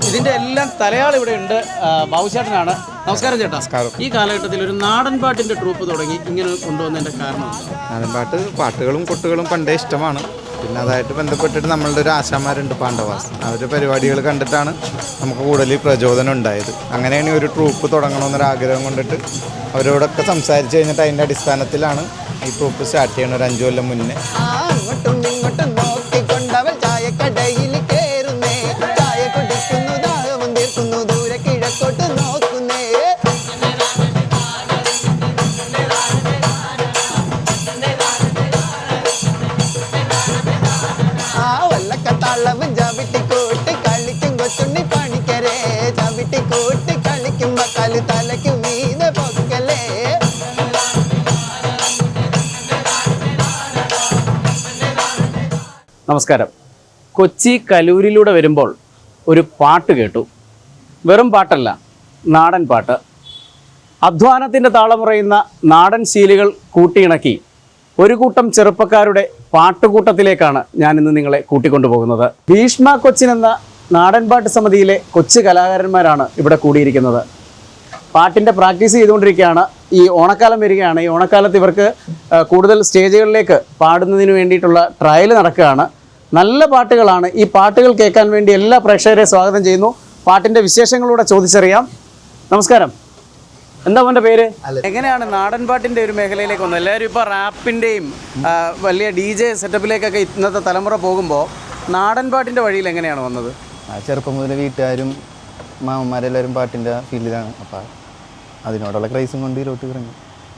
ഇതിൻ്റെ എല്ലാം തലയാൾ ഇവിടെ ഉണ്ട്. ബാബുചേട്ടനാണ്. നമസ്കാരം ചേട്ടാ. ഈ കാലഘട്ടത്തിൽ ഒരു നാടൻ പാട്ടിൻ്റെ ട്രൂപ്പ് തുടങ്ങി ഇങ്ങനെ കൊണ്ടുവന്നതിൻ്റെ കാരണം? നാടൻ പാട്ടുകളും കൊട്ടുകളും പണ്ടേ ഇഷ്ടമാണ്. പിന്നെ അതായിട്ട് ബന്ധപ്പെട്ടിട്ട് നമ്മളുടെ ഒരു ആശാന്മാരുണ്ട്, പാണ്ഡവാസ്. അവരുടെ പരിപാടികൾ കണ്ടിട്ടാണ് നമുക്ക് കൂടുതൽ പ്രചോദനം ഉണ്ടായത്. അങ്ങനെയാണ് ഒരു ട്രൂപ്പ് തുടങ്ങണമെന്നൊരാഗ്രഹം കൊണ്ടിട്ട് അവരോടൊക്കെ സംസാരിച്ച് കഴിഞ്ഞിട്ട് അതിൻ്റെ അടിസ്ഥാനത്തിലാണ് ഈ ട്രൂപ്പ് സ്റ്റാർട്ട് ചെയ്യണം. ഒരു 5 കൊല്ലം മുന്നേ. നമസ്കാരം. കൊച്ചി കലൂരിലൂടെ വരുമ്പോൾ ഒരു പാട്ട് കേട്ടു. വെറും പാട്ടല്ല, നാടൻ പാട്ട്. അധ്വാനത്തിൻ്റെ താളമുറയുന്ന നാടൻ ശീലുകൾ കൂട്ടിയിണക്കി ഒരു കൂട്ടം ചെറുപ്പക്കാരുടെ പാട്ടുകൂട്ടത്തിലേക്കാണ് ഞാനിന്ന് നിങ്ങളെ കൂട്ടിക്കൊണ്ടുപോകുന്നത്. ഭീഷ്മ കൊച്ചിൻ എന്ന നാടൻ പാട്ട് സമിതിയിലെ കൊച്ചു കലാകാരന്മാരാണ് ഇവിടെ കൂടിയിരിക്കുന്നത്. പാട്ടിൻ്റെ പ്രാക്ടീസ് ചെയ്തുകൊണ്ടിരിക്കുകയാണ്. ഈ ഓണക്കാലം വരികയാണ്. ഈ ഓണക്കാലത്ത് ഇവർക്ക് കൂടുതൽ സ്റ്റേജുകളിലേക്ക് പാടുന്നതിന് വേണ്ടിയിട്ടുള്ള ട്രയൽ നടക്കുകയാണ്. നല്ല പാട്ടുകളാണ്. ഈ പാട്ടുകൾ കേൾക്കാൻ വേണ്ടി എല്ലാ പ്രേക്ഷകരെയും സ്വാഗതം ചെയ്യുന്നു. പാട്ടിൻ്റെ വിശേഷങ്ങളൂടെ ചോദിച്ചറിയാം. നമസ്കാരം. എന്താ അവൻ്റെ പേര്? എങ്ങനെയാണ് നാടൻ പാട്ടിൻ്റെ ഒരു മേഖലയിലേക്ക് വന്നത്? എല്ലാവരും ഇപ്പോൾ റാപ്പിൻ്റെയും വലിയ DJ സെറ്റപ്പിലേക്കൊക്കെ ഇന്നത്തെ തലമുറ പോകുമ്പോൾ നാടൻ പാട്ടിൻ്റെ വഴിയിൽ എങ്ങനെയാണ് വന്നത്? ചെറുപ്പം മുതൽ വീട്ടുകാരും മാമന്മാരെല്ലാവരും പാട്ടിൻ്റെ ഫീൽഡിലാണ്. അപ്പോൾ അതിനോടുള്ള ക്രൈസും കൊണ്ട് ഇതിലോട്ട് ഇറങ്ങി.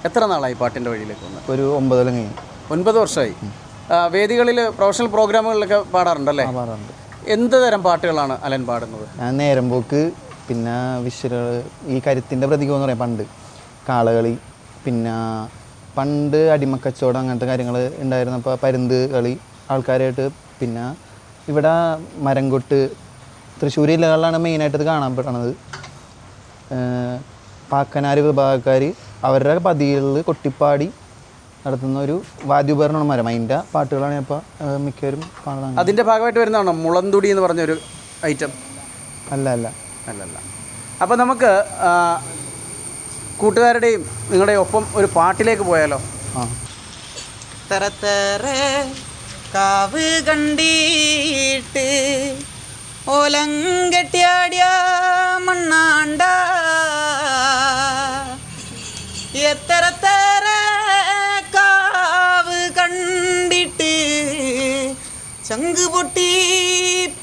എത്ര നാളായി പാട്ടിൻ്റെ വഴിയിലേക്ക് വന്നത്? ഒരു 9 കൊല്ലം കഴിഞ്ഞു. 9 വർഷമായി. വേദികളിൽ പ്രൊഫഷണൽ പ്രോഗ്രാമുകളിലൊക്കെ പാടാറുണ്ടല്ലേ? പാടാറുണ്ട്. എന്ത് തരം പാട്ടുകളാണ് അലൻ പാടുന്നത്? ഞാൻ നേരമ്പോക്ക്, പിന്നെ വിശ്വകൾ, ഈ കരുത്തിൻ്റെ പ്രതീകം എന്ന് പറയാം. പണ്ട് കാളകളി, പിന്നെ പണ്ട് അടിമക്കച്ചവടം, അങ്ങനത്തെ കാര്യങ്ങൾ ഉണ്ടായിരുന്നപ്പോൾ പരുന്ത് കളി ആൾക്കാരായിട്ട്. പിന്നെ ഇവിടെ മരംകൊട്ട്, തൃശ്ശൂർ ജില്ലകളിലാണ് മെയിനായിട്ട് ഇത് കാണപ്പെടണത്. പാക്കനാർ വിഭാഗക്കാർ അവരുടെ പതികളിൽ കൊട്ടിപ്പാടി നടത്തുന്ന ഒരു വാദ്യോപകരണമാണ് മരം. അതിൻ്റെ പാട്ടുകളാണ് ഇപ്പോൾ മിക്കവരും കാണുന്നത്. അതിൻ്റെ ഭാഗമായിട്ട് വരുന്നതാണോ മുളന്തുടി എന്ന് പറഞ്ഞൊരു ഐറ്റം? അല്ലല്ല. അപ്പോൾ നമുക്ക് കൂട്ടുകാരുടെയും നിങ്ങളുടെയും ഒപ്പം ഒരു പാട്ടിലേക്ക് പോയാലോ? കാവ് കണ്ടിട്ട് ഓലങ്കെട്ടിയാടിയ മണ്ണാണ്ട എത്ര കാവ് കണ്ടിട്ട് ചങ്ക് പൊട്ടി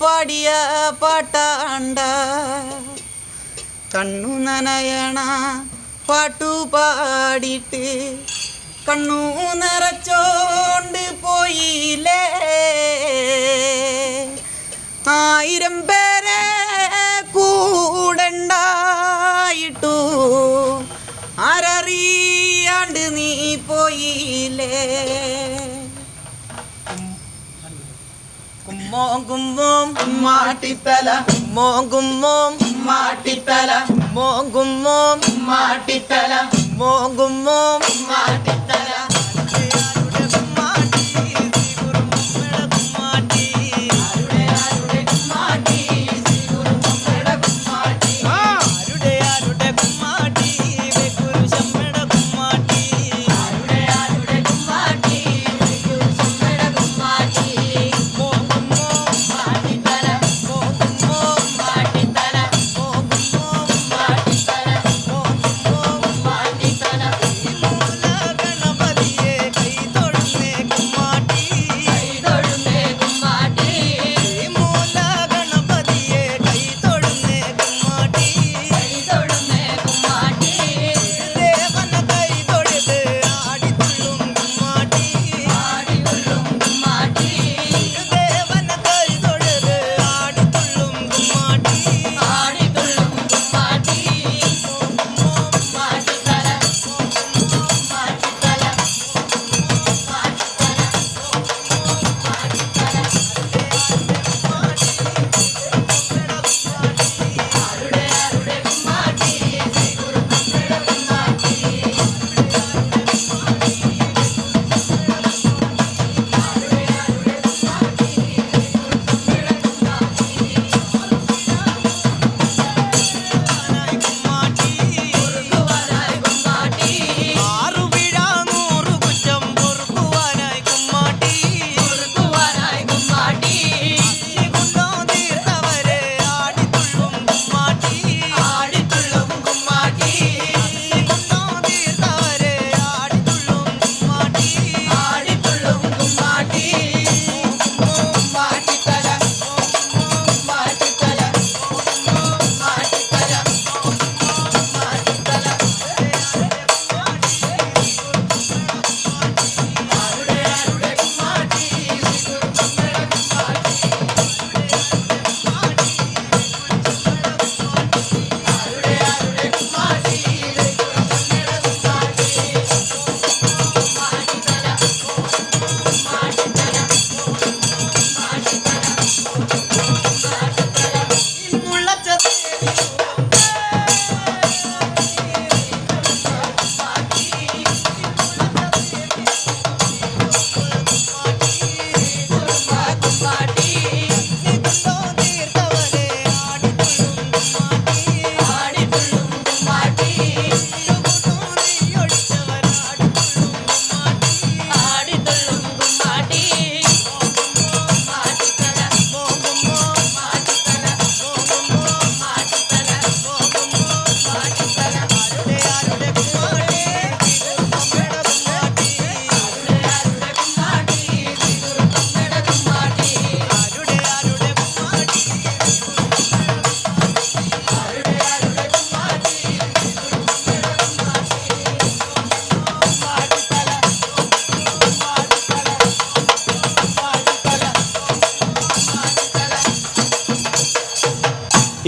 പാടിയ പാട്ടാണ്ട കണ്ണു നനയണ പാട്ടു പാടിയിട്ട് കണ്ണു നിറച്ചോണ്ട് പോയില്ലേ 1000 പേരെ കൂടണ്ടായിട്ടു ആരറിയാണ്ട് നീ പോയില്ലേ. കുമ്മോം കുമ്മോം മാട്ടിത്തല, കുമ്മോം കുമ്മോം മാട്ടിത്തല, കുമ്മോം കുമ്മോം മാട്ടിത്തല, കുമ്മോം കുമ്മോം മാട്ടിത്തല.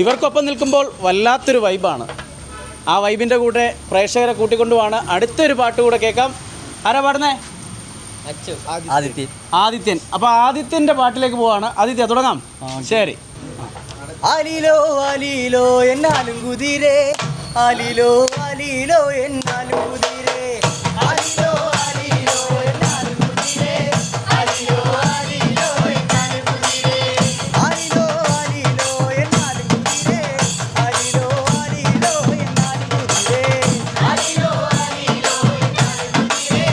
ഇവർക്കൊപ്പം നിൽക്കുമ്പോൾ വല്ലാത്തൊരു വൈബാണ്. ആ വൈബിൻ്റെ കൂടെ പ്രേക്ഷകരെ കൂട്ടിക്കൊണ്ടുപോവാണ്. അടുത്തൊരു പാട്ട് കൂടെ കേൾക്കാം. ആരാ പാടുന്നേ? ആദിത്യൻ. അപ്പോൾ ആദിത്യൻ്റെ പാട്ടിലേക്ക് പോവാണ്. ആദിത്യ തുടങ്ങാം. ശരി. ആലിലോ ആലിലോ എന്നാലും കുതിരേ, ആലിലോ ആലിലോ എന്നാലും കുതിരേ, ആലിലോ ആലിലോ എന്നാലും കുതിരേ, ആലിലോ ആലിലോ എന്നാലും കുതിരേ, ആലിലോ ആലിലോ എന്നാലും കുതിരേ, ആലിലോ ആലിലോ എന്നാലും കുതിരേ,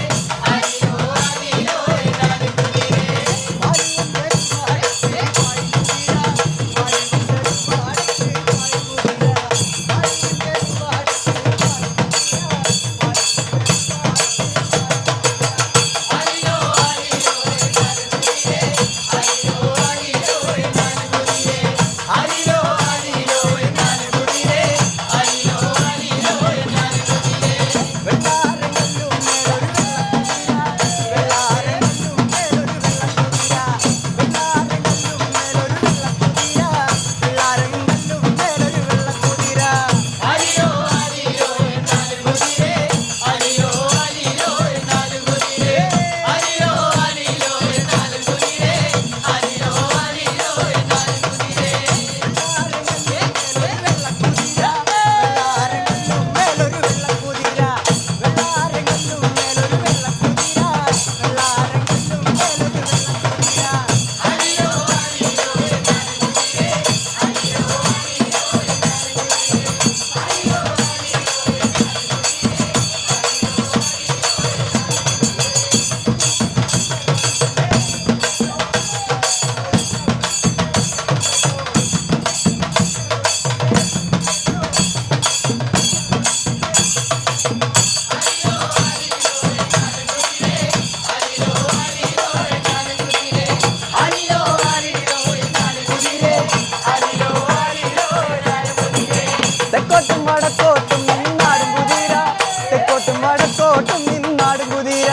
ആലിലോ ആലിലോ എന്നാലും കുതിരേ, ആലിലോ ആലിലോ എന്നാലും കുതിരേ, തെക്കോട്ടും വടക്കോട്ടും നിന്നാടും കുതിര, തെക്കോട്ടും വടക്കോട്ടും നിന്നാടും കുതിര,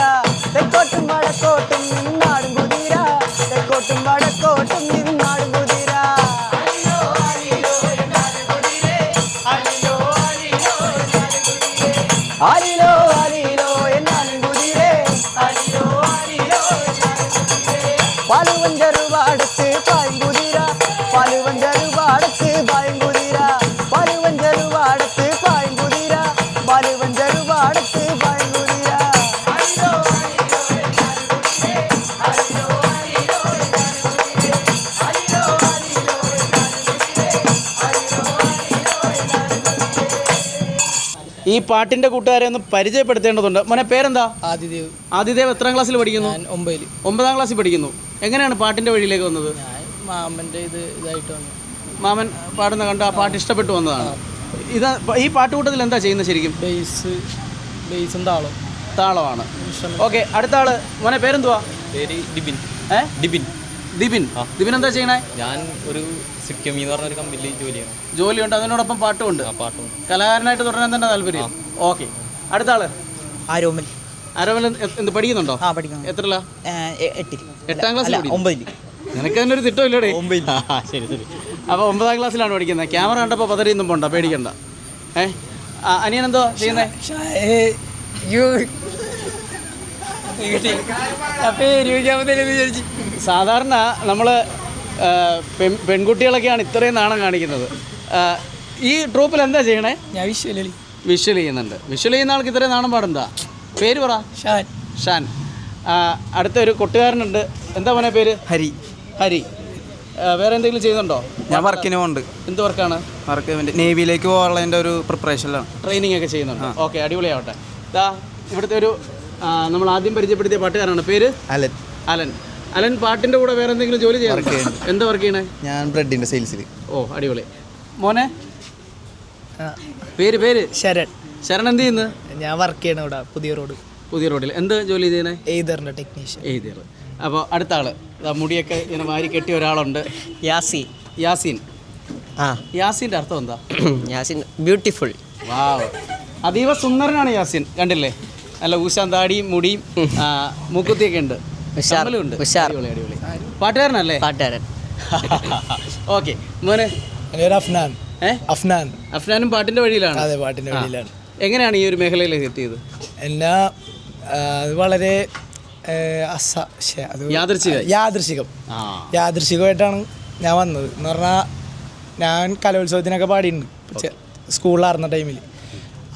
തെക്കോട്ടും വടക്കോട്ടും നിന്നാടും കുതിര, തെക്കോട്ടും വടക്കോട്ടും നിന്നാടും കുതിര, ആലിലോ ആലിലോ എന്നാലും കുതിരേ, ആലിലോ ആലിലോ എന്നാലും കുതിരേ, ആലിലോ ആലിലോ എന്നാലും കുതിരേ, ആലിലോ ആലിലോ എന്നാലും കുതിരേ, പാലുവഞ്ചറുവാടത്ത് പായും കുതിര, പാലുവഞ്ചറുവാടത്ത് പായും കുതിര, പാലുവഞ്ചറുവാടത്ത് പായും കുതിര, പാലുവഞ്ചറുവാടത്ത് പായും കുതിര, ആലിലോ ആലിലോ എന്നാലും കുതിരേ, ആലിലോ ആലിലോ എന്നാലും കുതിരേ, ആലിലോ ആലിലോ എന്നാലും കുതിരേ, ആലിലോ ആലിലോ എന്നാലും കുതിരേ. ഈ പാട്ടിൻ്റെ കൂട്ടുകാരെ ഒന്ന് പരിചയപ്പെടുത്തേണ്ടതുണ്ട്. മോനെ പേരെന്താ? ആദിദേവ്. ആദിദേവ് എത്രാം ക്ലാസ്സിൽ പഠിക്കുന്നു? 9. 9ാം ക്ലാസ്സിൽ പഠിക്കുന്നു. എങ്ങനെയാണ് പാട്ടിൻ്റെ വഴിയിലേക്ക് വന്നത്? ഞാൻ മാമൻ്റെ ഇതായിട്ട് വന്നു. മാമൻ പാടുന്ന കണ്ട് ആ പാട്ട് ഇഷ്ടപ്പെട്ടു വന്നതാണ്. ഇത് ഈ പാട്ടുകൂട്ടത്തിൽ എന്താ ചെയ്യുന്നത് ശരിക്കും? ബേസും താളം. താളമാണ്. ഓക്കെ, അടുത്ത ആള്. മോനെ പേരെന്തുവാ? പേര് ഡിബിൻ. ഡിബിൻ. ദിബിൻ. ദിബിൻ എന്താ ചെയ്യണേ? ഞാൻ ഒരു സിക്കമി എന്ന് പറഞ്ഞൊരു കമ്പനിയിൽ ജോലിയാണ്. ജോലിയുണ്ട്, അതിനോടൊപ്പം പാട്ടുമുണ്ട്. പാട്ടും കലാകാരനായിട്ട് തുടരാൻ തന്നെ താല്പര്യം. ഓക്കെ, അടുത്ത ആള്. ആരോമൽ. ആരോമൽ എന്ത് പഠിക്കുന്നുണ്ടോ? പഠിക്കണം. എത്രല്ല? 8. 8ാം ക്ലാസ്സിൽ? 9. നിനക്ക് തന്നെ ഒരു തിട്ടമില്ലേടേ? 9. ശരി ശരി. അപ്പോൾ 9ാം ക്ലാസ്സിലാണ് പഠിക്കുന്നത്. ക്യാമറ കണ്ടപ്പോൾ പതറിയൊന്നും പോണ്ട, പേടിക്കണ്ട. അനിയൻ എന്തോ ചെയ്യുന്നേ? സാധാരണ നമ്മൾ പെൺകുട്ടികളൊക്കെയാണ് ഇത്രയും നാണം കാണിക്കുന്നത്. ഈ ട്രൂപ്പിൽ എന്താ ചെയ്യണേ? ഞാൻ വിഷ്വൽ ചെയ്യുന്നുണ്ട്. വിഷ്വൽ ചെയ്യുന്ന ആൾക്ക് ഇത്രയും നാണം പാടെന്താ? പേര് പറ. ഷാൻ. അടുത്തൊരു കൊട്ടുകാരനുണ്ട്. എന്താ മോനെ പേര്? ഹരി. വേറെ എന്തെങ്കിലും ചെയ്യുന്നുണ്ടോ? ഞാൻ വർക്കിന് പോകുന്നുണ്ട്. എന്ത് വർക്കാണ്? വർക്ക് നേവിയിലേക്ക് പോകാനുള്ളതിൻ്റെ ഒരു പ്രിപ്പറേഷനിലാണ്. ട്രെയിനിങ് ഒക്കെ ചെയ്യുന്നുണ്ട്. ഓക്കെ, അടിപൊളിയാവട്ടെ. ഇതാ ഇവിടുത്തെ ഒരു നമ്മൾ ആദ്യം പരിചയപ്പെടുത്തിയ പാട്ടുകാരാണ്. പേര്? അലൻ. പാട്ടിൻ്റെ കൂടെ വേറെ എന്തെങ്കിലും ജോലി ചെയ്യാറുണ്ടോ? എന്താ വർക്ക് ചെയ്യണേ? ഞാൻ ബ്രെഡിൻ്റെ സെയിൽസിൽ. ഓ, അടിപൊളി. മോനെ പേര്? ശരൺ. എന്ത് ചെയ്യുന്നു? ഞാൻ വർക്ക് ചെയ്യണം ഇവിടെ പുതിയ റോഡിൽ. എന്ത് ജോലി ചെയ്യുന്നത്? എയ്തറിൻ്റെ ടെക്നീഷ്യൻ. എയ്തർ. അപ്പോൾ അടുത്ത ആള്. മുടിയൊക്കെ ഇങ്ങനെ മാരി കെട്ടിയ ഒരാളുണ്ട്. യാസീൻ. യാസീൻ്റെ അർത്ഥം എന്താ? യാസിൻ ബ്യൂട്ടിഫുൾ. വാവ്, അതീവ സുന്ദരനാണ് യാസീൻ. കണ്ടില്ലേ? നല്ല ഊശാൻ താടിയും മുടിയും മൂക്കുത്തിയൊക്കെ ഉണ്ട്. അടിപൊളി. പാട്ടുകാരനല്ലേ? പാട്ടുകാരൻ. ഓക്കെ, മോനെ? അഫ്നാൻ. അഫ്നാൻ. അഫ്നാനും പാട്ടിൻ്റെ വഴിയിലാണ്. അതെ, പാട്ടിൻ്റെ വഴിയിലാണ്. എങ്ങനെയാണ് ഈ ഒരു മേഖലയിലേക്ക് എത്തിയത്? എന്നാ അത് വളരെ യാദൃശികമായിട്ടാണ് ഞാൻ വന്നത്. എന്ന് പറഞ്ഞാൽ ഞാൻ കലോത്സവത്തിനൊക്കെ പാടിയിട്ടുണ്ട് സ്കൂളിലായിരുന്ന ടൈമിൽ.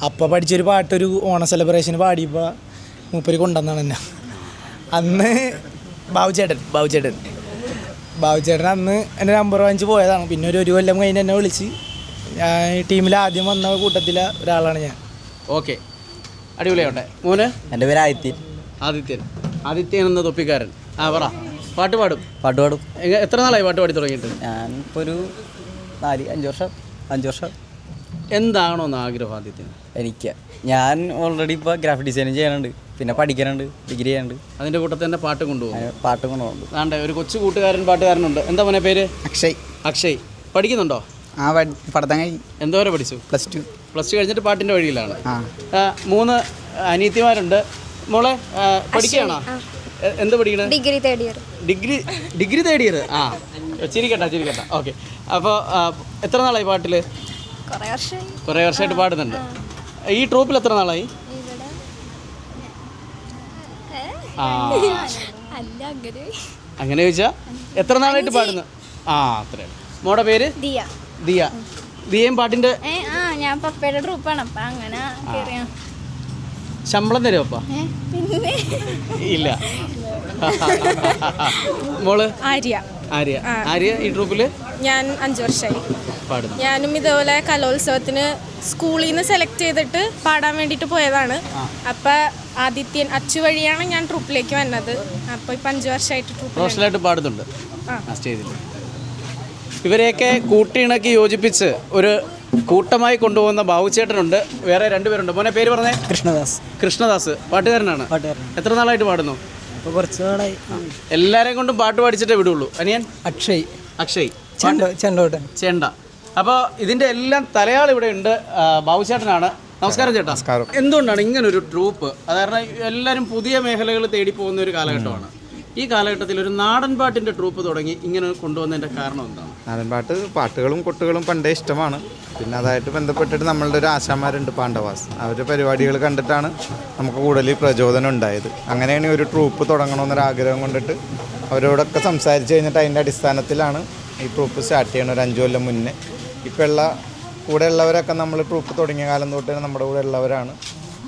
അപ്പോൾ പഠിച്ചൊരു പാട്ടൊരു ഓണ സെലിബ്രേഷന് പാടിയപ്പോൾ മൂപ്പര് കൊണ്ടുവന്നാണ് എന്നെ. അന്ന് ബാബുചേട്ടൻ അന്ന് എൻ്റെ നമ്പർ വാങ്ങിച്ച് പോയതാണ്. പിന്നെ ഒരു കൊല്ലം കഴിഞ്ഞ് എന്നെ വിളിച്ച് ഞാൻ ടീമിൽ ആദ്യം വന്ന കൂട്ടത്തിലെ ഒരാളാണ് ഞാൻ. ഓക്കെ, അടിപൊളിയാവട്ടെ. മോന്? എൻ്റെ പേര് ആദിത്യൻ എന്ന തൊപ്പിക്കാരൻ. പറ, പാട്ട് പാടും? എത്ര നാളായി പാട്ട് പാടി തുടങ്ങിയിട്ട്? ഞാൻ ഇപ്പോൾ ഒരു 5 വർഷം. എന്താണോ എന്ന് ആഗ്രഹം ആദിത്യന്? ഞാൻ ഓൾറെഡി ഇപ്പോൾ ഗ്രാഫിക് ഡിസൈനിങ് ചെയ്യാനുണ്ട്, പിന്നെ പഠിക്കാനുണ്ട്, ഡിഗ്രി ചെയ്യാനുണ്ട്. അതിൻ്റെ കൂട്ടത്തിൽ തന്നെ പാട്ട് കൊണ്ടുപോകും. കൊണ്ടുപോകുന്നുണ്ട്. ഒരു കൊച്ചു പാട്ടുകാരനുണ്ട്. എന്താ മോനെ പേര്? അക്ഷയ്. പഠിക്കുന്നുണ്ടോ? പഠിത്തം കഴിഞ്ഞ്. എന്തോരെ പഠിച്ചു? പ്ലസ് ടു കഴിഞ്ഞിട്ട് പാട്ടിൻ്റെ വഴിയിലാണ്. 3 അനിയത്തിമാരുണ്ട്. മോളെ പഠിക്കുകയാണോ? എന്ത് പഠിക്കണേ? Degree third year. ചിരിക്കട്ടെ. ഓക്കെ. അപ്പോൾ എത്ര നാളായി പാട്ടിൽ? കുറേ വർഷമായിട്ട് പാടുന്നുണ്ട്. ഈ ട്രൂപ്പിൽ എത്ര നാളായി? അങ്ങനെ ചോദിച്ചാ എത്ര നാളായിട്ട് പാടുന്നു? അത്രയാണ്. മോടെ പേര്? ദിയയും പാട്ടിന്റെ ഞാൻ പപ്പയുടെ ട്രൂപ്പാണ്. അപ്പൊ അങ്ങനെ ശമ്പളം തരുമപ്പാ? ഇല്ല. മോള്? ആര്യ. ഈ ട്രൂപ്പില് ഞാൻ 5 വർഷമായി പാടുന്നു. ഞാനും ഇതുപോലെ കലോത്സവത്തിന് സ്കൂളിൽ നിന്ന് സെലക്ട് ചെയ്തിട്ട് പാടാൻ വേണ്ടിയിട്ട് പോയതാണ്. അപ്പം ആദിത്യൻ അച്ചു വഴിയാണ് ഞാൻ ട്രൂപ്പിലേക്ക് വന്നത്. അപ്പോൾ ഇപ്പം 5 വർഷമായിട്ട് പ്രൊഫഷണലായിട്ട് പാടുന്നുണ്ട് സ്റ്റേജിൽ. ഇവരെയൊക്കെ കൂട്ടിയിണക്കി യോജിപ്പിച്ച് ഒരു കൂട്ടമായി കൊണ്ടുപോകുന്ന ബാബുചേട്ടനുണ്ട്. വേറെ 2 പേരുണ്ട്. മോനെ പേര് പറഞ്ഞേ? കൃഷ്ണദാസ്. പാട്ടുകാരനാണ്. എത്ര നാളായിട്ട് പാടുന്നു? കുറച്ച് നാളായി. എല്ലാവരെയും കൊണ്ടും പാട്ട് പാടിച്ചിട്ടേ വിടുള്ളൂ. അനിയൻ? അക്ഷയ്. ചെണ്ട. അപ്പോൾ ഇതിൻ്റെ എല്ലാം തലയാൾ ഇവിടെ ഉണ്ട്. ബാബുചേട്ടനാണ്. നമസ്കാരം ചേട്ടാ. എന്തുകൊണ്ടാണ് ഇങ്ങനൊരു ട്രൂപ്പ്? കാരണം എല്ലാവരും പുതിയ മേഖലകൾ തേടി പോകുന്ന ഒരു കാലഘട്ടമാണ്. ഈ കാലഘട്ടത്തിൽ ഒരു നാടൻ പാട്ടിൻ്റെ ട്രൂപ്പ് തുടങ്ങി ഇങ്ങനെ കൊണ്ടുവന്നതിൻ്റെ കാരണം എന്താണ്? നാടൻ പാട്ടുകളും കൊട്ടുകളും പണ്ടേ ഇഷ്ടമാണ്. പിന്നെ അതായിട്ട് ബന്ധപ്പെട്ടിട്ട് നമ്മളുടെ ഒരു ആശാന്മാരുണ്ട്, പാണ്ഡവാസ്. അവരുടെ പരിപാടികൾ കണ്ടിട്ടാണ് നമുക്ക് കൂടുതൽ പ്രചോദനം ഉണ്ടായത്. അങ്ങനെയാണ് ഒരു ട്രൂപ്പ് തുടങ്ങണമെന്നൊരാഗ്രഹം കൊണ്ടിട്ട് അവരോടൊക്കെ സംസാരിച്ച് കഴിഞ്ഞിട്ട് അതിൻ്റെ അടിസ്ഥാനത്തിലാണ് ഈ ട്രൂപ്പ് സ്റ്റാർട്ട് ചെയ്യണം. ഒരു 5 കൊല്ലം മുന്നേ. ഇപ്പോൾ കൂടെ ഉള്ളവരൊക്കെ നമ്മൾ ട്രൂപ്പ് തുടങ്ങിയ കാലം തൊട്ട് നമ്മുടെ കൂടെ ഉള്ളവരാണ്.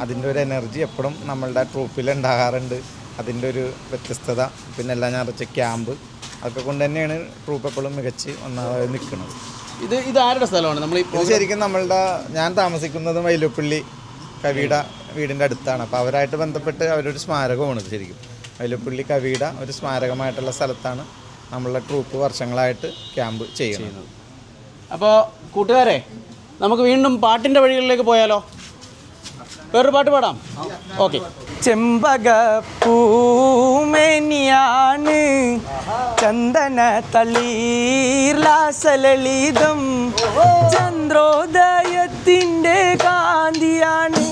അതിൻ്റെ ഒരു എനർജി എപ്പോഴും നമ്മളുടെ ട്രൂപ്പിൽ ഉണ്ടാകാറുണ്ട്. അതിൻ്റെ ഒരു വ്യത്യസ്തത, പിന്നെ എല്ലാം ഞായറാഴ്ച ക്യാമ്പ്, അതൊക്കെ കൊണ്ട് തന്നെയാണ് ട്രൂപ്പ് എപ്പോഴും മികച്ച് ഒന്നാമത് നിൽക്കുന്നത്. ഇത് ആരുടെ സ്ഥലമാണ്? ഇത് ശരിക്കും ഞാൻ താമസിക്കുന്നത് വൈലപ്പള്ളി കവിയുടെ വീടിൻ്റെ അടുത്താണ്. അപ്പോൾ അവരായിട്ട് ബന്ധപ്പെട്ട് അവരൊരു സ്മാരകമാണ്. ഇത് ശരിക്കും വൈലപ്പള്ളി കവിയുടെ ഒരു സ്മാരകമായിട്ടുള്ള സ്ഥലത്താണ് നമ്മളുടെ ട്രൂപ്പ് വർഷങ്ങളായിട്ട് ക്യാമ്പ് ചെയ്യുന്നത്. അപ്പോൾ കൂട്ടുകാരെ, നമുക്ക് വീണ്ടും പാട്ടിൻ്റെ വഴികളിലേക്ക് പോയാലോ? വേറൊരു പാട്ട് പാടാം. ഓക്കെ. ചെമ്പകപ്പൂമേനിയാണ് ചന്ദന തളീർലാസലളിതം, ചന്ദ്രോദയത്തിൻ്റെ കാന്തിയാണ്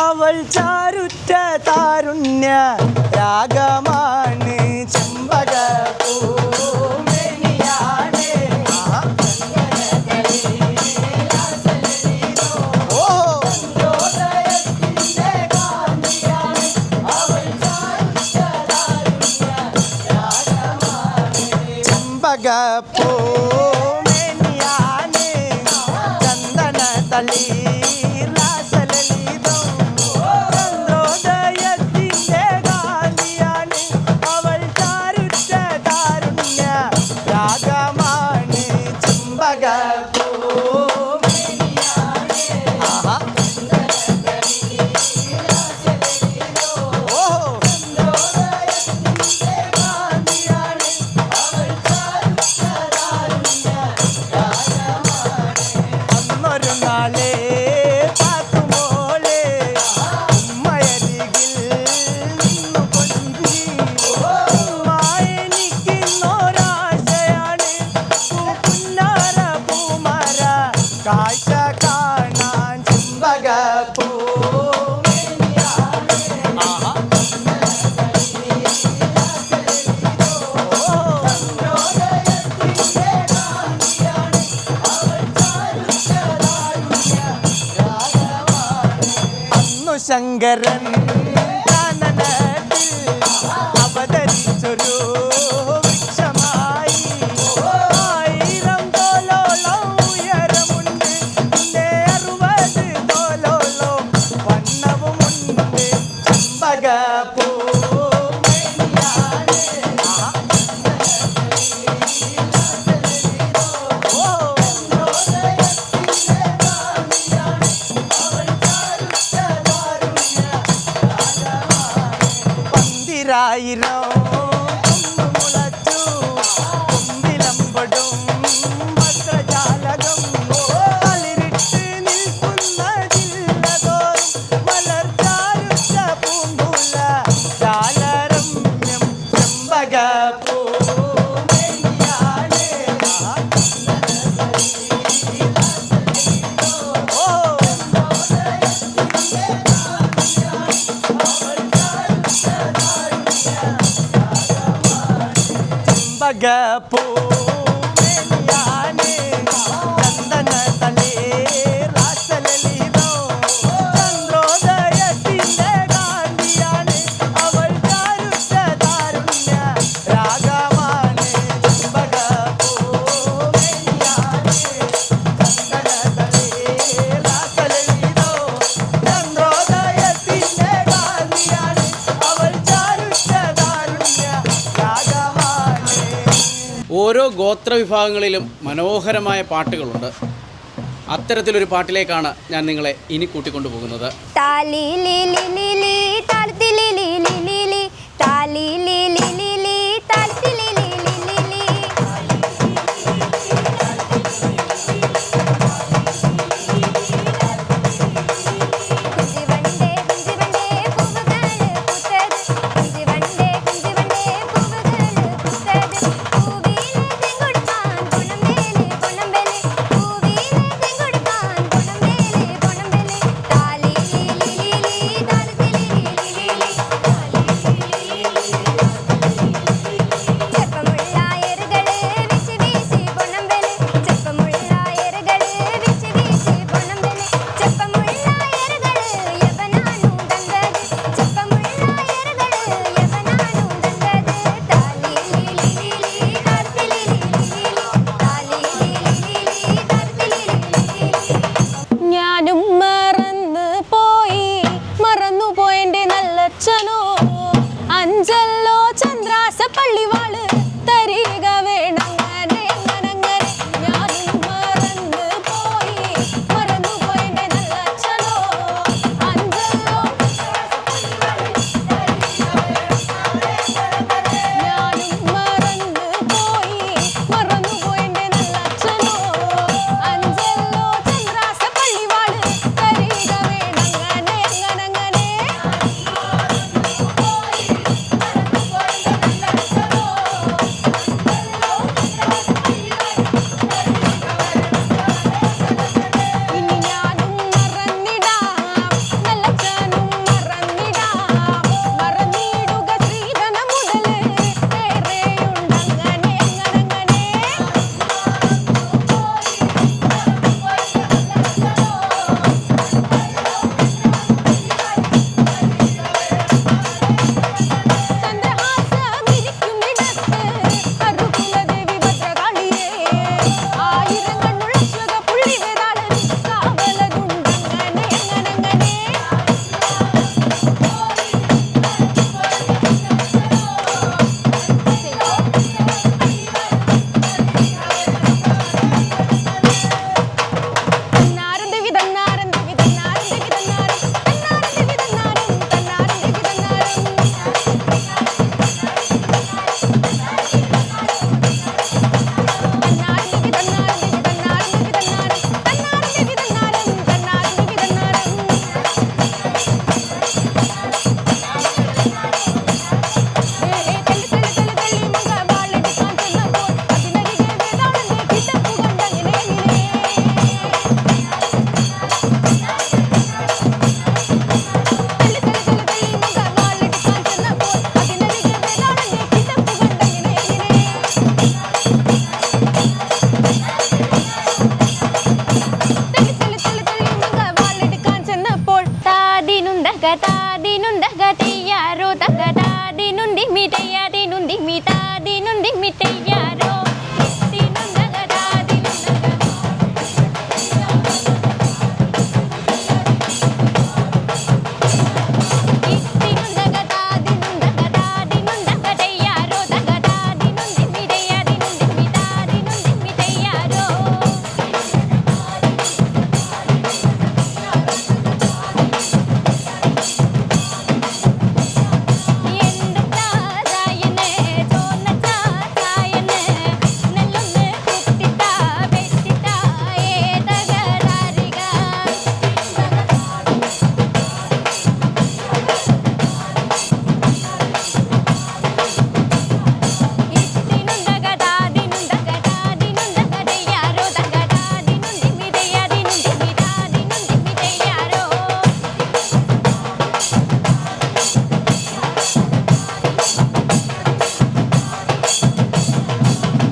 അവൾ, ചാരുറ്റ താരുണ്യ രാഗമാണ്. ചെമ്പകപ്പൂമേനിയാണ് ചെമ്പകപ്പൂമേനിയാണ് ചന്ദന തളീർലാസലളിതം, ചന്ദ്രോദയത്തിൻ്റെ കാന്തിയാണ് അവൾ, ചാരുറ്റ താരുണ്യ രാഗമാണ്. ചെമ്പകപ്പൂമേനിയാണ് അന്നൊരു നാളേ ശങ്കരൻ കാനനത്തിൽ അവതരിച്ചൊരു വൃക്ഷമായി 1000 തോലോളം ഉയരമുണ്ട് പിന്നെ 60 തോലോളം വണ്ണവുമുണ്ട് ചെമ്പകപ്പൂ പന്തിരായിരം മുളച്ചു കൊമ്പിലമ്പടും വസ്ത്രജാലകം തളിരിട്ട് നിൽക്കുന്ന ജില്ലതോറും മലർച്ചാരുച്ച പൂങ്കുല ജാലരമ്യം ചെമ്പകപ്പൂ ചെമ്പകപ്പൂ ചന്ദന തലേ രാസലലിതോ ചന്ദ്രോദയത്തിൻ്റെ കാന്തിയാണ് അവൾ ചാരുച്ച താരുണ്യ രാഗമാണ് ചെമ്പകപ്പൂ ചന്ദന തലേ രാസലലിതോ ചന്ദ്രോദയത്തിൻ്റെ കാന്തിയാണ് അവൾ ചാരുച്ച താരുണ്യ രാഗമാണ്. ഓരോ ഗോത്രവിഭാഗങ്ങളിലും മനോഹരമായ പാട്ടുകളുണ്ട്. അത്തരത്തിലൊരു പാട്ടിലേക്കാണ് ഞാൻ നിങ്ങളെ ഇനി കൂട്ടിക്കൊണ്ടു പോകുന്നത്. താലി ലി ലി ലി ലി താലത്തി ലി ലി ലി ലി ലി താലി ലി ലി ലി ലി താലത്തി ലി ലി ലി ലി ലി കുഞ്ചിവണ്ടേ കുഞ്ചിവണ്ടേ പൂവുകള് പൂത്തത് കുഞ്ചിവണ്ടേ കുഞ്ചിവണ്ടേ പൂവുകള് പൂത്തത് പൂവിലെ തെങ്കൊടുക്കാൻ പൊണമ്പേല് പൊണമ്പേല് പൂവിലെ തെങ്കൊടുക്കാൻ പൊണമ്പേല് പൊണമ്പേല് താലി ലി ലി ലി ലി താലത്തി ലി ലി ലി ലി ലി ചെപ്പമുള്ള എറുകള് വീശി വീശി പൊണമ്പേല് ചെപ്പമുള്ള എറുകള് വീശി വീശി പൊണമ്പേല് ചെപ്പമുള്ള എറുകള് യവനാണു തന്തത് ചെപ്പമുള്ള എറുകള് യവനാണു തന്തത് താലി ലി ലി ലി ലി താലത്തി ലി ലി ലി ലി താലി ലി ലി ലി ലി താലത്തി ലി ലി ലി ലി ഞാനും മറന്നുപോയെന്റെ നല്ലച്ഛനോ അഞ്ചല്ലോ ചന്ദ്രാസ പള്ളിവാള് തരിക വേണങ്ങനെ അങ്ങനങ്ങനെ ഞാനും മറന്നുപോയെന്റെ നല്ലച്ഛനോ അഞ്ചല്ലോ ഞാനും മറന്നുപോയെന്റെ നല്ലച്ഛനോ അഞ്ചല്ലോ ചന്ദ്രാസ പള്ളിവാള് തരിക വേണങ്ങനെ അങ്ങനങ്ങനെ దినుంది మిటయ్యాడినుంది మితాడినుంది మిటయ్యారో ఇత్తినుందగదా ఇత్తినుందగదా దినుందగదా దినుందగదయ్యారో దగదా దినుంది మిటయ్యాడినుంది మితాడినుంది మిటయ్యారో ఎందుకారాయనే చోనచారాయనే నెల్లునే పుట్టితా వెట్టితా ఏదగరారిగా ఇత్తినుందగదా దినుందగదా దినుందగదయ్యారో దగదా దినుంది మిటయ్యాడినుంది మితాడినుంది మిటయ్యారో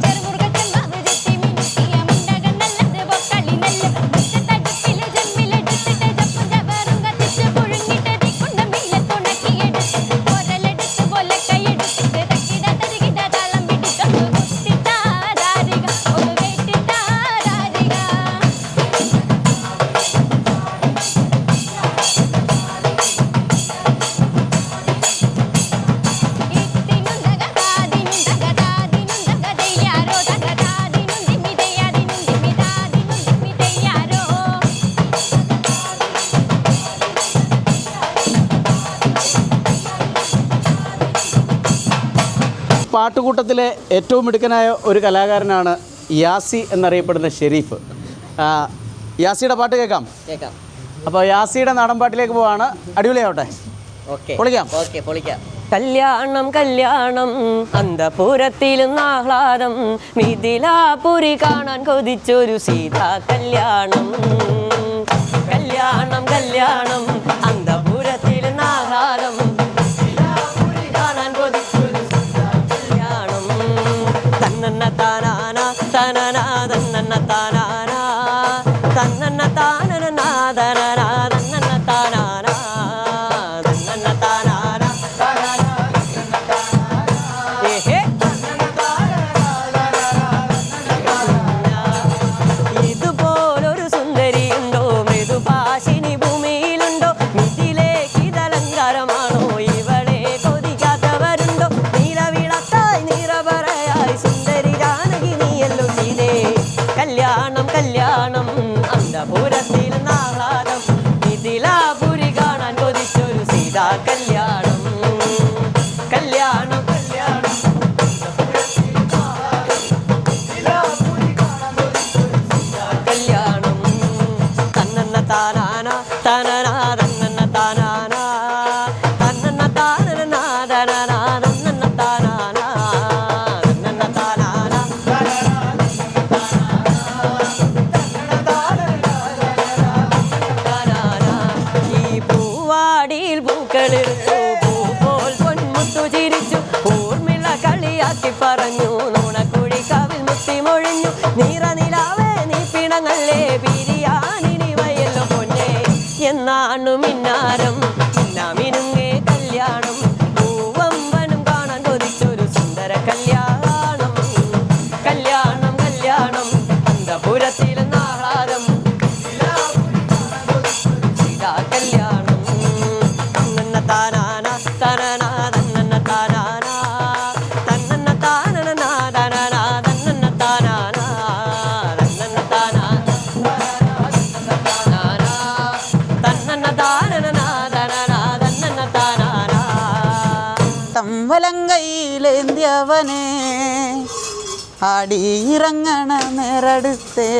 చెరుమురుగ చెంబాగు జెత్తి మినుకియ ముండగ నల్లది బొక్కలి నల్ల ముచ్చట డుప్పిల జమ్మిల డుట్టట జప్పు జబరుంగ తిచ్చు పుഴുങ്ങിట దిక్కుండ మీలతో నక్కియెడుతు పొరలెడుతు బొల్లకయ్యెడుతు తక్కిడ తరిగిడ తాళం బిడ్డుతు గుట్టితా దారిగా ఒక వెట్టితా దారిగా ఇత్తినుందగదా దినుందగదా దినుందగదయ్యారో దగదా దినుంది మిటయ్యాడినుంది మితాడినుంది మిటయ్యారో പാട്ടുകൂട്ടത്തിലെ ഏറ്റവും മിടുക്കനായ ഒരു കലാകാരനാണ് യാസി എന്നറിയപ്പെടുന്ന ഷെരീഫ്. യാസിയുടെ പാട്ട് കേൾക്കാം. അപ്പോൾ യാസിയുടെ നാടൻ പാട്ടിലേക്ക് പോവാണ്. അടിപൊളിയാവട്ടെ. പൊളിക്കാം. കല്യാണം കല്യാണം അന്തപുരത്തിലും ആഹ്ലാദം മിഥിലാപുരി കാണാൻ കൊതിച്ചൊരു സീതാ കല്യാണം. കല്യാണം കല്യാണം അന്തപുരത്തിലും ആഹ്ലാദം മിഥിലാപുരി കാണാൻ കൊതിച്ചൊരു സീതാ കല്യാണം. തന്നന്ന താനാന തനന തന്നന്ന താനാന തന്നന്ന താനന നാദനന തന്നന്ന താനാന തന്നന്ന താനാന ഇതുപോലൊരു സുന്ദരിയുണ്ടോ മൃദുഭാഷിനി ഭൂമിയിലുണ്ടോ മിഥിലേക്കിതലങ്കാരമാണോ ഇവളെ കൊതിക്കാത്തവരുണ്ടോ നീലവിളക്കായി നിറപറയായി സുന്ദരി ജാനകി നീയല്ലോ സീതേ. കല്യാണം കല്യാണം അന്തപുരത്തിൽ നാഹ്ലാദം മിഥിലാപുരി കാണാൻ കൊതിച്ചൊരു സീതാ കല്യാണം. കല്യാണം കല്യാണം കല്യാണം തന്നന്ന താനാന തനന തന്നന്ന താനാന തന്നന്ന താനന നാദനന തന്നന്ന താനാന തന്നന്ന താനാന താനാന. ഈ പൂവാടിയിൽ പൂക്കളിരുന്നു പൂ പോൽ പൊന്മുത്തു ചിരിച്ചു ഊർമിള കളിയാക്കി പറഞ്ഞു നുണക്കുഴി കവിൽ മുത്തി മൊഴിഞ്ഞു നിറനിലാവേ നീ പിണങ്ങല്ലേ പിരിയാനിനി വയല്ലോ പൊന്നേ എന്നാണു മിന്നാരം മിന്നാമിനുങ്ങേ കല്യാണം പൂവമ്പനും കാണാൻ കൊതിച്ചൊരു സുന്ദര കല്യാണം. കല്യാണം കല്യാണം അന്തപുരത്തിൽ ആഹ്ലാദം സീതാ കല്യാണം. തന്നന്ന താനാന തനന തന്നന്ന താനാന തന്നന്ന താനന നാദനന തന്നന്ന താനാന തന്നന്ന താനാന തന്നന്ന താനന നാദനന തന്നന്ന താനാന. തമ്പലങ്കയിലേന്ത്യവനെ ആടിയിറങ്ങണ നേരടുത്തേ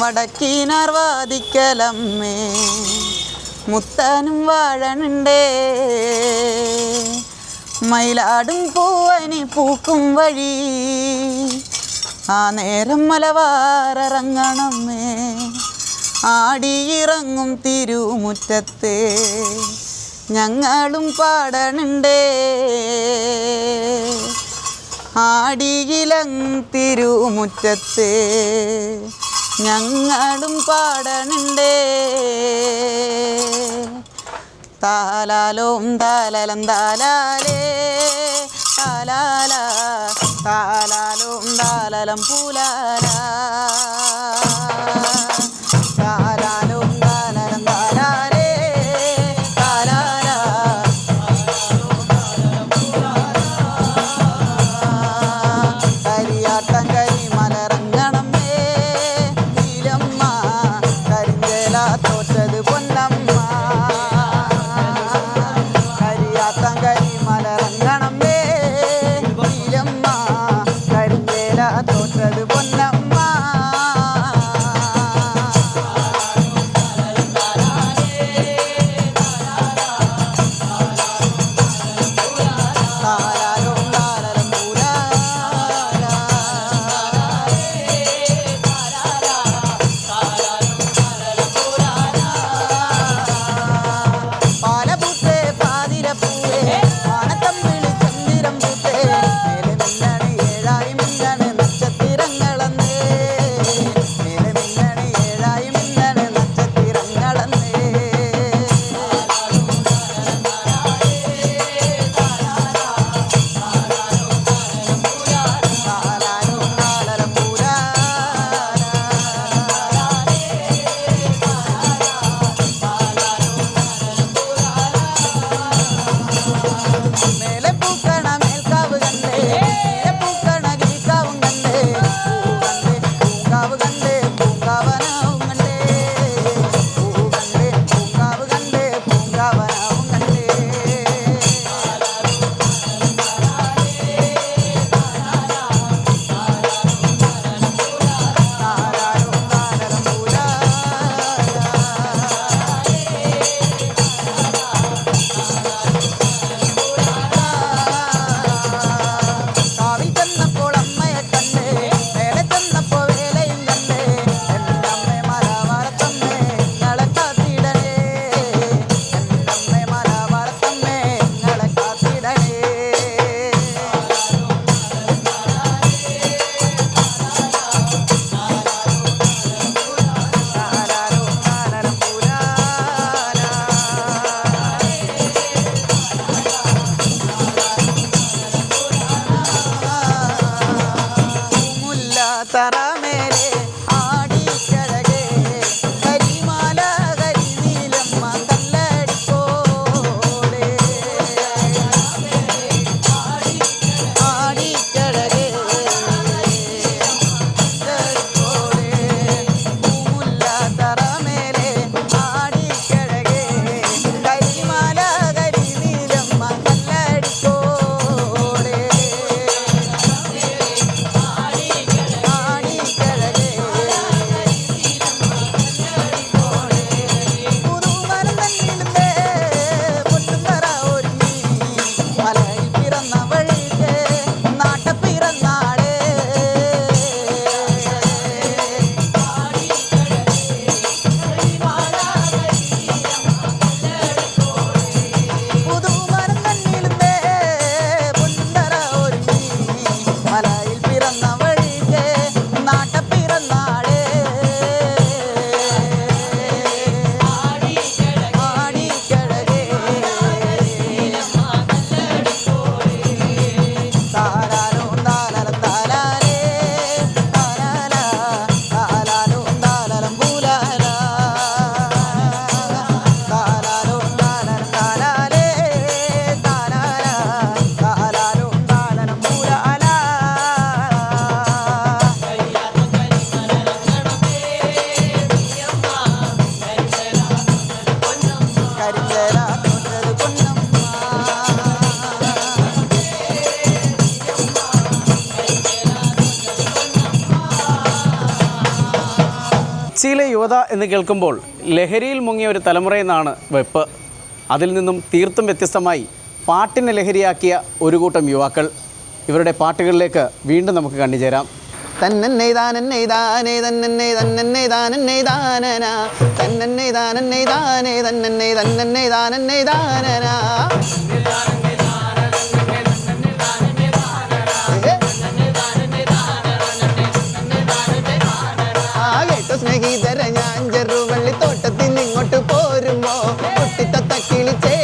വടക്കീനാർ വാദിക്കലമ്മേ മുത്താനും വാഴനുണ്ടേ മയിലാടും പൂവനി പൂക്കും വഴി ആ നേരം മലവാറിറങ്ങണമേ ആടിയിറങ്ങും തിരുമുറ്റത്തെ ഞങ്ങളും പാടണുണ്ടേ ആടിയിലം തിരുമുറ്റത്തെ ഞങ്ങളും പാടണുണ്ടേ താലാലോം താലലം താലാലേ താലാല താലാലോം താലലം പൂലാല താലാലോം താലലം താലാലേ താലാല കരിയാട്ടം കരി മലറങ്ങണമേ നീലമ്മ കരിഞ്ചേല തോറ്റത് പൊന്നമ്മ കരിയാട്ടം കരി മലറങ്ങണമേ നീലമ്മ കരിഞ്ചേല തോറ്റത് പൊന്നമ്മ താലാലോം താലലം പൂലാല പാലപൂത്തേ പാതിരപ്പൂവേ വാനത്തമ്മിളി ചന്ദിരം പൂത്തേ മേലെ മിന്നണി ഏഴായി മിന്നണ് നക്ഷത്തിരങ്ങളന്നേ മേലെ മിന്നണി ഏഴായി മിന്നണ് നക്ഷത്തിരങ്ങളന്നേ താലാലോം താലലം മേലെ പൂക്കണ മേൽക്കാവ് കണ്ടേ മേലെ പൂക്കണ കിളിക്കാവും കണ്ടേ പൂങ്കാവ് കണ്ടേ പൂങ്കാവനാവും കണ്ടേ പൂ കണ്ടേ പൂങ്കാവ് കണ്ടേ പൂങ്കാവനാവും കണ്ടേ താലാലോം താലലം കാവിൽ ചെന്നപ്പോൾ അമ്മയെ കണ്ടേ മേലെ ചെന്നപ്പോ വേലയും കണ്ടേ എൻ്റെ അമ്മേ മലവാരത്തമ്മേ നിങ്ങളെ കാത്തിടണേ എൻ്റെ അമ്മേ മലവാരത്തമ്മേ നിങ്ങളെ കാത്തിടണേ താലാലോം താലലം മുല്ല തറമേലെ ആടിക്കഴകേ കരിമാല കരിനീലമ്മ കല്ലടിക്കോളേ ആടിക്കഴകേ കല്ലടിക്കോളേ മുല്ല തറമേലെ ആടിക്കഴകേ കരിമാല കരിനീലമ്മ കല്ലടിക്കോളേ ആടിക്കഴകേ പുതുമരം തന്നിടുന്നേ പൊട്ടുന്നറ ഒരുങ്ങി മലയിൽ പിറന്നവൾക്ക് നാട്ടപ്പിറന്നാളേ പുതുമരം തന്നിടുന്നേ പൊട്ടുന്നറ ഒരുങ്ങി മലയിൽ പിറന്നവൾക്ക് നാട്ടപ്പിറന്നാളേ ആടിക്കഴകേ താലാലോം താലലം താലാലേ താലാല താലാലോം താലലം പൂലാല താലാലോം താലലം താലാലേ താലാല താലാലോം താലലം പൂലാല കരിഞ്ചേല തോറ്റത് പൊന്നമ്മ കൊച്ചിയിലെ യുവത എന്ന് കേൾക്കുമ്പോൾ ലഹരിയിൽ മുങ്ങിയ ഒരു തലമുറയെന്നാണ് വെപ്പ്. അതിൽ നിന്നും തീർത്തും വ്യത്യസ്തമായി പാട്ടിനെ ലഹരിയാക്കിയ ഒരു കൂട്ടം യുവാക്കൾ. ഇവരുടെ പാട്ടുകളിലേക്ക് വീണ്ടും നമുക്ക് കണ്ടുചേരാം. തന്നന്നെ താനന്നെ താനേ തന്നന്നെ തന്നന്നെ താനന്നെ താനന തന്നന്നെ താനന്നെ താനേ തന്നന്നെ തന്നന്നെ താനന്നെ താനന കേട്ടോ സ്നേഹിതര ഞാൻ ചെറുവള്ളിത്തോട്ടത്തിൽ ഇങ്ങോട്ട് പോരുമ്പോ കുട്ടിത്തത്ത കിളിച്ചേ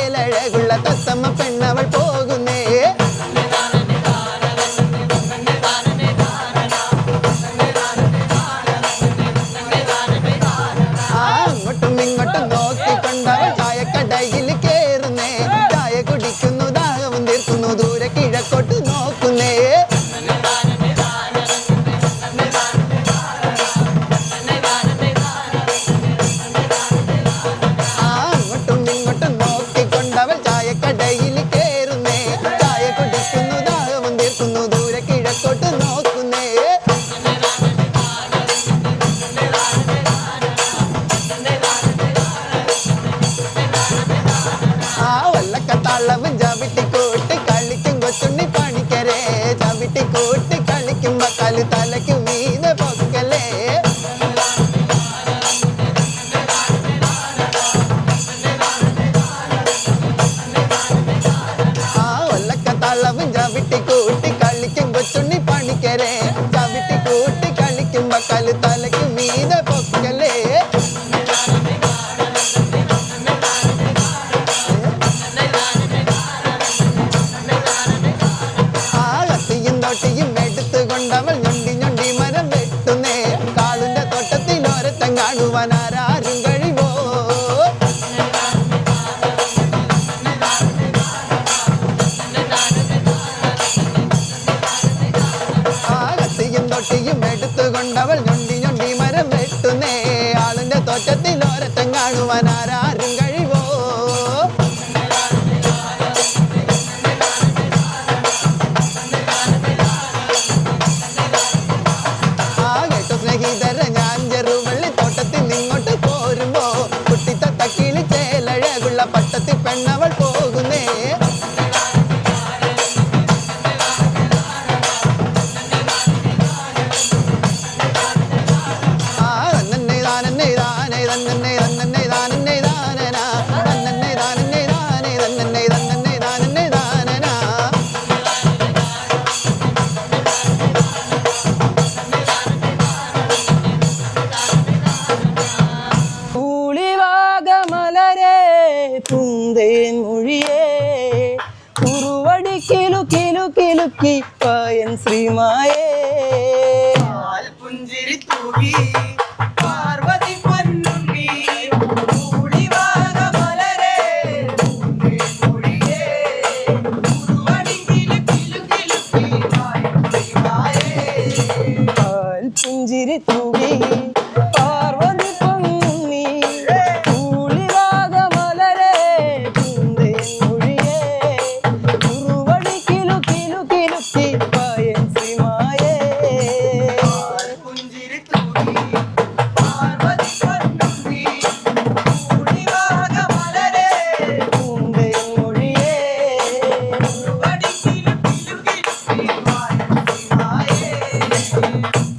ദൂരെ കിഴക്കോട്ട് നോക്കുന്നേ. അങ്ങോട്ടും ഇങ്ങോട്ടും നോക്കിക്കൊണ്ടവൾ ചായക്കടയിൽ കേറുന്നേ. ചായ കുടിക്കുന്നു, ദാഹവും തീർക്കുന്നു, ദൂരെ കിഴക്കോട്ട് നോക്കുന്നേ. വല്ലക്കത്താളവും ചവിട്ടിക്കൂട്ടി കളിക്കും കൊച്ചുണ്ണി പണിക്കരെ. ചവിട്ടിക്കൂട്ടി കളിക്കുമ്പോ കാല് തലയ്ക്കു മീതെ പൊക്കലേ. വല്ലക്കത്താളവും ചവിട്ടിക്കൂട്ടി കളിക്കും കൊച്ചുണ്ണി പണിക്കരെ. ചവിട്ടിക്കൂട്ടി കളിക്കുമ്പോ കാല് തലയ്ക്കു മീതെ പൊക്കലേ. എടുത്തുകൊണ്ടവൾ ഞൊണ്ടി ഞൊണ്ടി മരം വെട്ടുന്നേ. കാളിന്റെ തോട്ടത്തിൽ ഓരത്തം കാണുവാൻ ആരാരും കഴിവോ. കത്തിയും തൊട്ടിയും എടുത്തുകൊണ്ടവൾ ഞൊണ്ടി ഞൊണ്ടി മരം വെട്ടുന്നേ. ആളിന്റെ തോട്ടത്തിൽ ഓരത്തം കാണുവാൻ ആരാരും കഴിവോ. സ്നേഹിതര ഞാൻ ചെറുവള്ളിത്തോട്ടത്തിൽ നിങ്ങോട്ട് പോരുമ്പോ കുട്ടിത്തത്ത കിളിച്ചേലഴകുള്ള പട്ടത്തിൽ പെണ്ണവൾ പോകുന്നേ. തന്നെ താനെ താനെ തന്നെ തന്നെ താനെ താനനാ തന്നെ താനെ താനെ തന്നെ തന്നെ താനെ താനനാ. പൂന്തേൻ മൊഴിയേ കുറുവടി കിലു കിലു കിലുക്കി പായൻ ശ്രീമായേ. പുഞ്ചിരി തൂകി പാർവതി പൊന്നുണ്ണി കൂളിവാക മലരേ മൊഴിയേ കുറുവടി കിലു കിലു കിലുക്കി പാൽ പുഞ്ചിരി തൂകി പാർവതി പൊന്നുണ്ണി കൂളിവാക മലരേ പൂന്തേൻ മൊഴിയേ കുറുവടി കിലു കിലു കിലുക്കി പായൻ ശ്രീമായേ. പുഞ്ചിരി തൂകി പാർവതി പൊന്നുണ്ണി കൂളിവാക മലരേ പൂന്തേൻ മൊഴിയേ കുറുവടി കിലു കിലു കിലുക്കി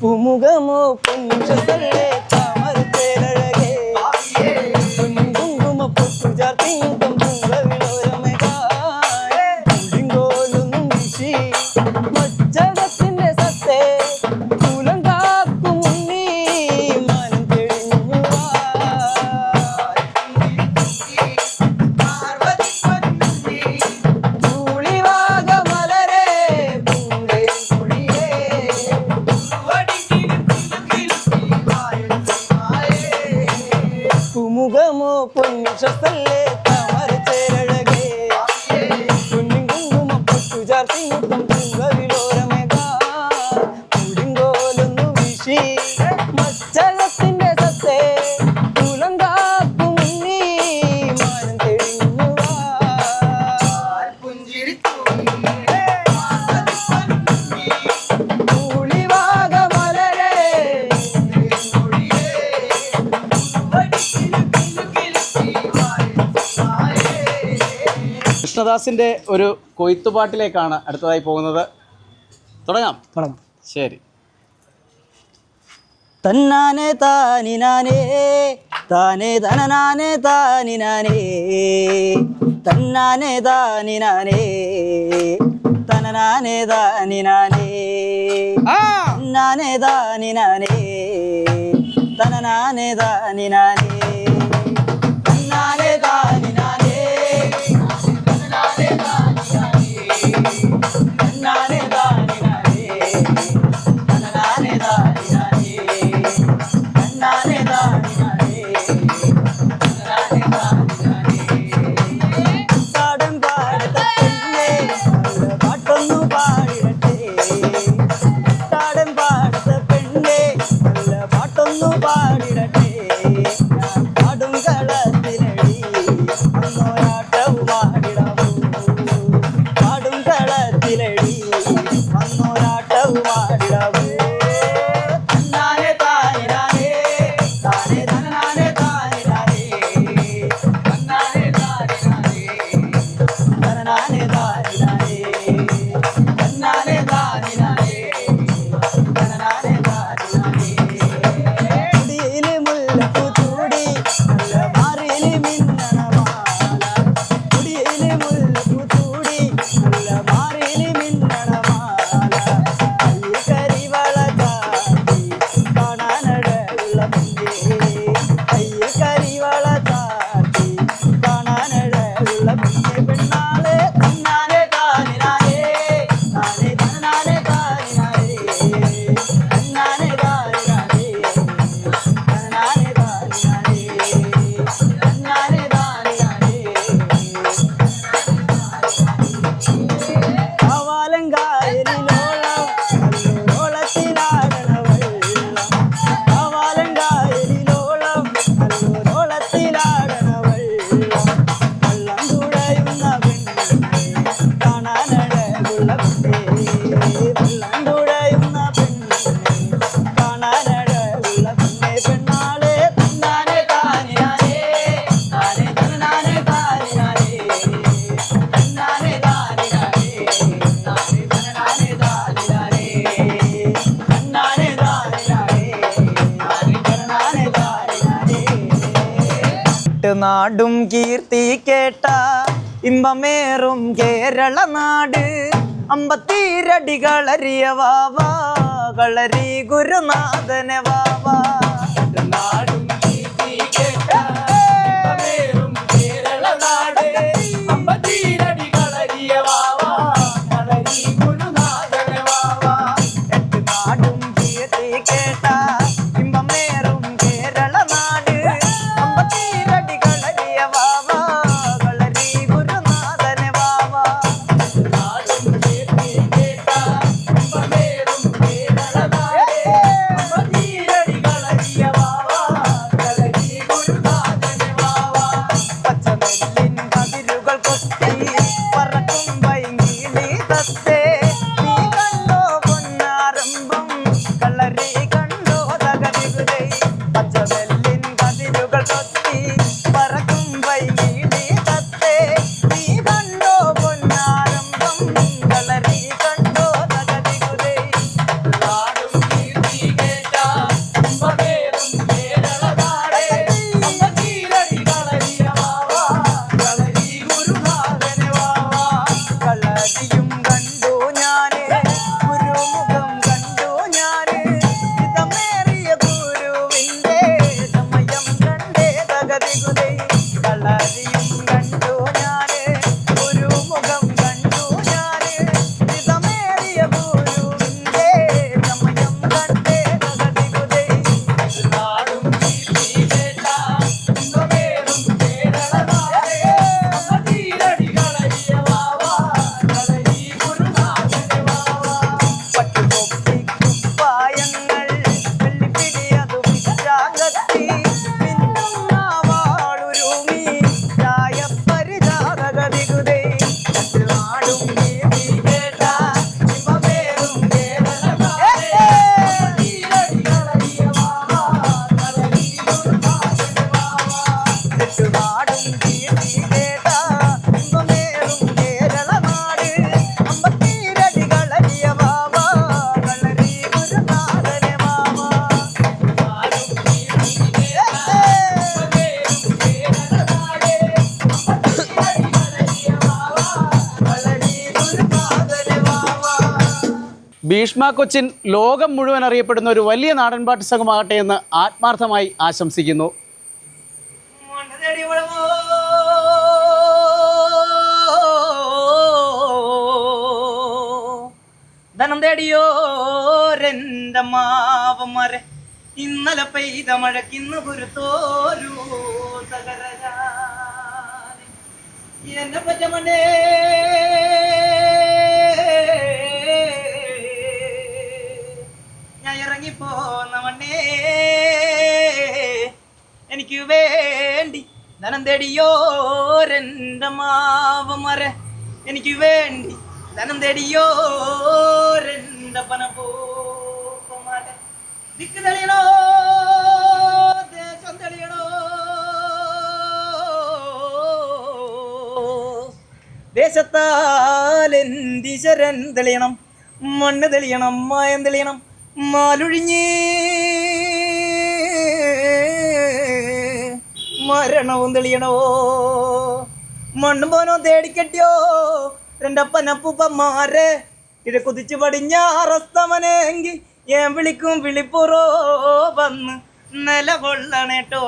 പുമുഖമോ പുഞ്ചസല്ലേ താമരത്തേലഴകേ കുങ്കുമ പൊട്ടുചാർ തിങ്കം പുങ്കവിലോരമകാളിങ്കോലൊന്നും വീശി മജ്ജകത്തിന്റെ സത്തേ കുലം കാക്കും ഉണ്ണി മാനം തെളിഞ്ഞു പാർവതി പൊന്നുണ്ണി കൂളിവാക മലരേ പൂന്തേൻ മൊഴിയേ. പുമുഖമോ പൊന്നുഷത്തല്ലേ താമരത്തേലഴകേ പൊന്നിൻ കുങ്കുമ പൊട്ടുചാർ തിങ്കം പുങ്കവിലോരമകാളിങ്കോലൊന്നു വീശി മജ്ജകത്തിന്റെ സത്തേ കുലം കാക്കും ഉണ്ണി മാനം തെളിഞ്ഞു പുഞ്ചിരി തൂകി പാർവതി പൊന്നുണ്ണി കൂളിവാക മലരേ കൃഷ്ണദാസിൻ്റെ ഒരു കൊയ്ത്തുപാട്ടിലേക്കാണ് അടുത്തതായി പോകുന്നത്. തുടങ്ങാം. ശരി. തന്നാനെ താനിനാനേ താനേ തനനാനേ താനിനാനേ തന്നാനെ താനിനാനേ തനനാനേ താനിനാനേ തന്നാനെ താനിനാനേ തനനാനേ താനിനാനേ തന്നാനെ താനിനാനേ തനനാനേ താനിനാനേ തന്നാനെ താനിനാനേ തനനാനേ താനിനാനേ തന്നാനെ താനിനാനേ തനനാനേ താനിനാനേ പാടം പാടത്തെ പെണ്ണേ മെലഡി വന്നോരാട്ടവുമാടിടവേ തന്നാനെ താനിരാനേ താനേ തന്നാനെ താനിരാനേ തന്നാനെ താനിരാനേ തന്നാനെ താനിരാനേ തന്നാനെ താനിരാനേ തന്നാനെ താനിരാനേ കുടിയില് മുല്ലപ്പൂ ചൂടി നല്ല മാറിയില് മിന്നണമാല കുടിയില് മുല്ലപ്പൂ ചൂടി നല്ല മാറിയില് മിന്നണമാല കയ്യിൽ കരിവള ചാത്തി കാണാനഴകുള്ള മുന്നേ കയ്യിൽ കരിവള ചാത്തി കാണാനഴകുള്ള മുന്നേ പെണ്ണാളെ തന്നാനെ താനിരാനേ താനേ തന്നാനെ താനിരാനേ തന്നാനെ താനിരാനേ തന്നാനെ താനിരാനേ തന്നാനെ താനിരാനേ കാവാലങ്കായലിലോളം നല്ലോളത്തിലാടണ വെള്ളം കാവാലങ്കായലിലോളം നല്ലോളത്തിലാടണ വെള്ളം വള്ളം തുഴയുന്ന പെണ്ണെ കാണാനഴകുള്ള പെണ്ണേ വള്ളം തുഴയുന്ന പെണ്ണെ കാണാനഴകുള്ള പെണ്ണെ പെണ്ണാളെ തന്നാനെ താനിരാനേ താനേ തന്നാനെ താനിരാനേ തന്നാനെ താനിരാനേ താനേ തന്നാനെ താനിരാനേ തന്നാനെ താനിരാനേ താനേ തന്നാനെ താനിരാനേ നാടും കീർത്തി കേട്ട ഇമ്പമേറും കേരള നാട് അമ്പത്തീരടികളറിയ വാവാ കളരി ഗുരുനാഥനെ വാവാ നാടും കീർത്തി കേട്ട ഇമ്പമേറും കേരള നാട് അമ്പത്തീരടികളറിയ വാവാ കളരി ഗുരുനാഥനെ വാവാ നാടും കീർത്തി കേട്ട ഇമ്പമേറും കേരള നാട് അമ്പത്തീരടികളറിയ വാവാ കളരി ഗുരുനാഥനെ വാവാ നാടും കീർത്തി കേട്ട ഇമ്പമേറും കേരള നാട് അമ്പത്തീരടികളറിയ വാവാ കളരി ഗുരുനാഥനെ വാവാ പച്ചനെല്ലിൻ കതിരുകൾ കൊത്തി പറക്കും വൈകിളി തത്തേ നീ കണ്ടോ പൊന്നാരംഭം കളരി കണ്ടോ തകരികുതൈ പച്ചനെല്ലിൻ കതിരുകൾ കൊത്തി പറക്കും വൈകിളി തത്തേ നീ കണ്ടോ പൊന്നാരംഭം കളരി കണ്ടോ തകരികുതൈ നാടും കീർത്തി കേട്ട ഇമ്പമേറും കേരള നാട് അമ്പത്തീരടികളറിയ വാവാ കളരി ഗുരുനാഥനെ വാവാ കളരിയും കണ്ടു ഞാന് ഗുരുമുഖം കണ്ടു ഞാന് ഇതമേറിയ ഗുരുവിന്റെ സമയം കണ്ടേ തകതികുതൈ കളരിയും കണ്ടു ഞാന് ഗുരുമുഖം കണ്ടു ഞാന് ഇതമേറിയ ഗുരുവിന്റെ സമയം കണ്ടേ തകതികുതൈ നാടും കീർത്തി കേട്ട ഇമ്പമേറും കേരള നാട് അമ്പത്തീരടികളറിയ വാവാ കളരി ഗുരുനാഥനെ വാവാ പട്ടുതൊപ്പി കുപ്പായങ്ങൾ വെള്ളിപ്പിടിയതു പിച്ചാങ്കത്തി മിന്നും നാവാളുരുമി ചായപ്പരിചാതകതികുതൈ നാടും കീർത്തി കേട്ട ഇമ്പമേറും കേരള നാട് അമ്പത്തീരടികളറിയ വാവാ കളരി ഗുരുനാഥനെ വാവാ നാടും കീർത്തി കേട്ട ഇമ്പമേറും കേരള നാട് അമ്പത്തീരടികളറിയ വാവാ കളരി ഗുരുനാഥനെ വാവാ നാടും കീർത്തി കേട്ട ഇമ്പമേറും കേരള നാട് അമ്പത്തീരടികളറിയ വാവാ കളരി ഗുരുനാഥനെ വാവാ ഭീഷ്മ കൊച്ചിൻ ലോകം മുഴുവൻ അറിയപ്പെടുന്ന ഒരു വലിയ നാടൻപാട്ട് സംഘമാകട്ടെ എന്ന് ആത്മാർത്ഥമായി ആശംസിക്കുന്നു. മണ്ണതേടി വളമോ ധനം തേടിയോരെൻ്റെ മാവന്മാരെ ഇന്നലെ പെയ്ത മഴക്കിന്ന് പുരുത്തോരു തകരാതെ എന്നെ പറ്റ മണ്ണേ ഞാൻ ഇറങ്ങിപ്പോന്ന മണ്ണേ എനിക്ക് വേണ്ടി ധനം തേടിയോരെൻ്റെ മാവന്മാരെ എനിക്ക് വേണ്ടി ധനം തേടിയോ രണ്ടപ്പന പോമാരെ ദിക്ക് തെളിയണോ ദേശം തെളിയണോ ദേശത്താൽ എന്തിശരൻ തെളിയണം മണ്ണ് തെളിയണം മായം തെളിയണം മാലൊഴിഞ്ഞ് മരണവും തെളിയണോ മണ്ണും പോനോ തേടിക്കെട്ടിയോ രണ്ടപ്പനപ്പൂപ്പന്മാരെ ഇത് കുതിച്ചു പടിഞ്ഞാറസ്തമനെങ്കിൽ ഞാൻ വിളിക്കും വിളിപ്പുറോ വന്ന് നിലകൊള്ളണേട്ടോ